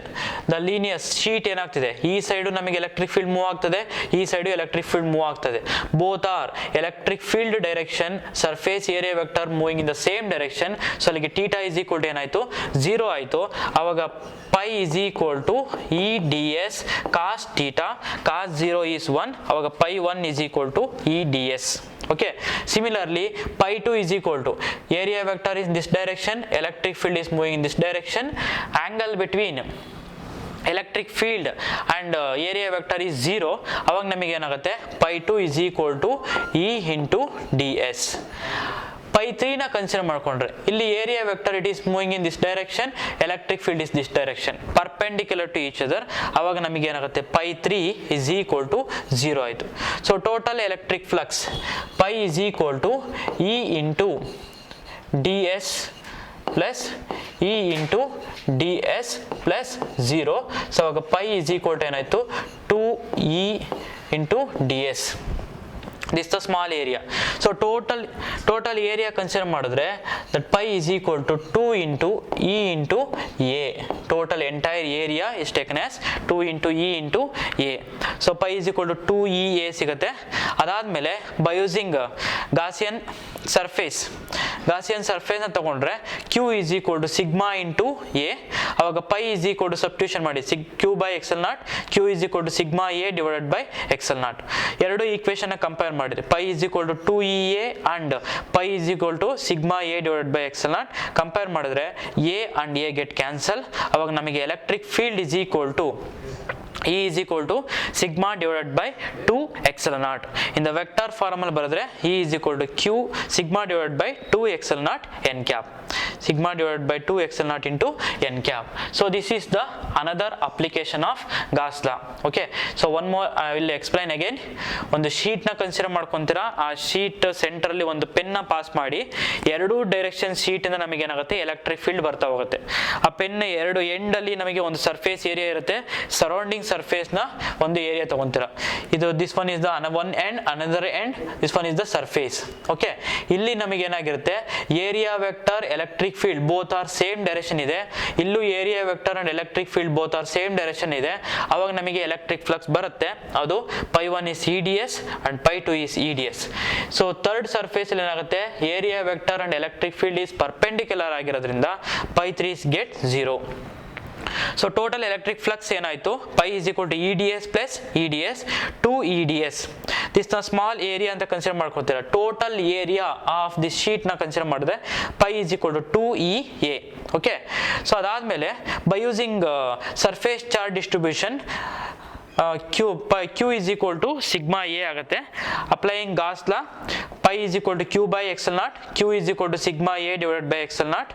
The linear sheet ಏನಾಗ್ತಿದೆ, ಈ side ನಮಗೆ ಎಲೆಕ್ಟ್ರಿಕ್ ಫೀಲ್ಡ್ ಮೂವ್ ಆಗ್ತದೆ, ಈ ಸೈಡು ಎಲೆಕ್ಟ್ರಿಕ್ ಫೀಲ್ಡ್ ಮೂವ್ ಆಗ್ತದೆ. Both or electric field direction, surface area vector moving in the same direction. So ಅಲ್ಲಿಗೆ theta is equal to ಏನಾಯ್ತು, 0 ಆಯಿತು. ಅವಾಗ pi is equal to E ds cos theta, cos 0 is 1, ಅವಾಗ pi1 is equal to E ds. Okay, similarly pi2 is equal to area vector is in this direction, electric field is moving in this direction, angle between electric electric field and area vector is 0, ಅವಾಗ ನಮಗೆ ಏನಾಗುತ್ತೆ π2 is equal to E into ds. π3 ನ consider ಮಾಡ್ಕೊಂಡ್ರೆ ಇಲ್ಲಿ area vector it is moving in this direction, electric field is this direction, perpendicular to each other, ಅವಾಗ ನಮಗೆ ಏನಾಗುತ್ತೆ π3 is equal to 0 ಆಯಿತು. So total electric flux π is equal to E into ds plus E into ds plus 0. So ಅವಾಗ π is equal to ಏನಾಯಿತು 2E into ds. This is the small area. So total area consider ಮಾಡಿದ್ರೆ that pi is equal to 2 into E into A. Total entire area is taken as 2 into E into A. So pi is equal to 2EA ಸಿಗುತ್ತೆ. ಅದಾದ್ಮೇಲೆ by using Gaussian surface ನ ತಗೊಂಡ್ರೆ Q is equal to sigma into A. ಅವಾಗ pi is equal to substitution ಮಾಡಿ Q by XL0, Q is equal to sigma A divided by XL0. ಎರಡು equation ನ compare ಮಾಡಿದ್ರೆ pi is equal to 2EA and pi is equal to sigma A divided by XL0 compare ಮಾಡಿದ್ರೆ A and A get cancel. ಅವಾಗ ನಮಗೆ electric field is equal to E is equal to sigma divided by 2 XL0. In the vector form ಬರೆದ್ರೆ E is equal to Q sigma divided by 2 XL0 n cap. Sigma divided by 2 XL0 into n cap. So this is the another application of Gauss law. Okay. So one more I will explain again. ಒಂದು sheet ನ consider ಮಾಡ್ಕೊಂತೀರಾ, ಆ sheet centre ಅಲ್ಲಿ ಒಂದು pen ನ pass ಮಾಡಿ ಎರಡು direction sheet ಇಂದ ನಮಗೆ ಏನಾಗುತ್ತೆ ಎಲೆಕ್ಟ್ರಿಕ್ ಫೀಲ್ಡ್ ಬರ್ತಾ ಹೋಗುತ್ತೆ. ಆ ಪೆನ್ ಎರಡು ಎಂಡ್ ಅಲ್ಲಿ ನಮಗೆ ಒಂದು ಸರ್ಫೇಸ್ ಏರಿಯಾ ಇರುತ್ತೆ, ಸರೌಂಡಿಂಗ್ ಸರ್ಫೇಸ್ ನ ಒಂದು ಏರಿಯಾ ತಗೊಂತೀರಾ. ಇದು this one is the one end, another end, this one is the surface. Okay, ಇಲ್ಲಿ ನಮಗೆ ಏನಾಗಿರುತ್ತೆ area vector electric field both are same direction ಇದೆ, ಇಲ್ಲೂ area vector and electric field both are same direction ಇದೆ. ಅವಾಗ ನಮಗೆ electric flux ಬರುತ್ತೆ, ಅದು π1 is EDS and π2 is EDS. So third surface ಅಲ್ಲಿ ಏನಾಗುತ್ತೆ area vector and electric field is perpendicular ಆಗಿರೋದ್ರಿಂದ π3 is get 0. So total electric flux ಏನಾಯ್ತು pi is equal to EDS plus EDS 2 EDS. This ನ small area ಅಂತ consider ಮಾಡ್ಕೊತೀರಾ. Total area of this sheet ನ consider ಮಾಡಿದ್ರೆ pi is equal to 2EA. Okay, so ಅದಾದ್ಮೇಲೆ by using surface charge distribution Q is equal to sigma A ಆಗುತ್ತೆ. Applying Gauss law pi is equal to Q by XL0, Q is equal to sigma A divided by XL0.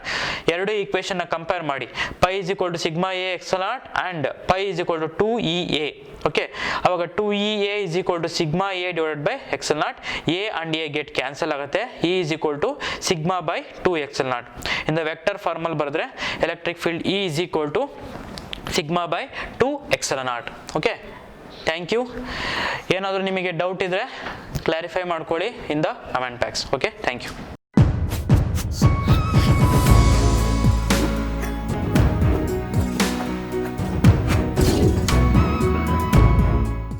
ಎರಡು equation ನ compare ಮಾಡಿ pi is equal to sigma A XL0 and pi is equal to 2EA. Okay, ಅವಾಗ 2EA is equal to sigma A divided by XL0. A and A get cancel ಆಗುತ್ತೆ. E is equal to sigma by 2 XL0. In the vector formal ಬರೆದ್ರೆ electric field E is equal to sigma by 2 XL0. Okay, thank you. ಏನಾದರೂ ನಿಮಗೆ doubt ಇದ್ರೆ clarify ಮಾಡ್ಕೊಳ್ಳಿ in the comment box. Okay, thank you.